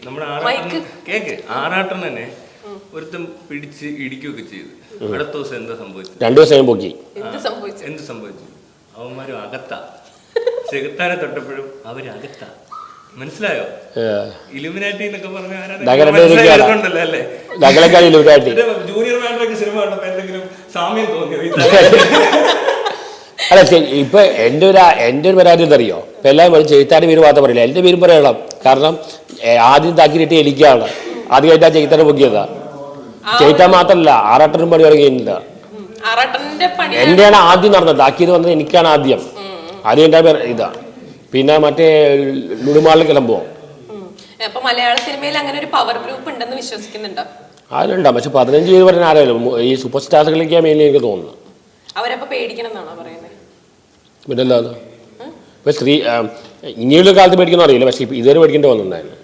നമ്മുടെ കേക്ക് ആറാട്ടൻ തന്നെ ഒരുത്തം പിടിച്ച് ഇടിക്കുകയൊക്കെ ചെയ്തു. അടുത്ത ദിവസം എന്താ സംഭവിച്ചത്? 2 ദിവസം പൊക്കി. എന്ത് സംഭവിച്ചു? അവന്മാരും അകത്താ. ചെകുത്താനെ തൊട്ടപ്പോഴും അവരകത്താ. മനസ്സിലായോ? ഇലുമിനാറ്റി എന്നൊക്കെ പറഞ്ഞ ജൂനിയർ മാൻഡ്രൊക്കെ സിനിമ കണ്ടപ്പോ എന്തെങ്കിലും സാമ്യം തോന്നിയോ? അല്ല, ഇപ്പൊ എൻ്റെ ഒരു പരാതി എന്തറിയോ? ഇപ്പൊ എല്ലാവരും പറയും ചെകുത്താൻ്റെ പേര് മാത്രം പറയില്ല, എൻ്റെ പേരും പറയണം. കാരണം ആദ്യം താക്കിയിട്ട് എനിക്കാണ് ആദ്യം കഴിഞ്ഞാൽ ചെകുത്താനെ പൊക്കിയതാ. ചെകുത്താൻ മാത്രമല്ല, ആറാട്ടനും പണി തുടങ്ങിയില്ല. എന്റെയാണ് ആദ്യം നടന്നത്. താക്കിയത് വന്നത് എനിക്കാണ് ആദ്യം എൻ്റെ ഇതാ. പിന്നെ മറ്റേ ലുടുമാളിൽ കിളമ്പോ മലയാള സിനിമയിൽ അങ്ങനെ ഒരു പവർ ഗ്രൂപ്പ് ഉണ്ടെന്ന് വിശ്വസിക്കുന്നുണ്ടോ? അതിലുണ്ടാവും. പക്ഷെ 15 പേര് പറഞ്ഞ ആരായാലും ഈ സൂപ്പർ സ്റ്റാർസുകളിലേക്കാണ് മെയിൻ എനിക്ക് തോന്നുന്നു. അവരപ്പോ പേടിക്കണം എന്നാണോ പറയുന്നത്? പിന്നല്ലാതെ ഇപ്പൊ ഇനിയുള്ള കാലത്ത് പേടിക്കുന്ന അറിയില്ല, പക്ഷെ ഇതുവരെ പേടിക്കേണ്ടി വന്നിട്ടുണ്ടായിരുന്നു.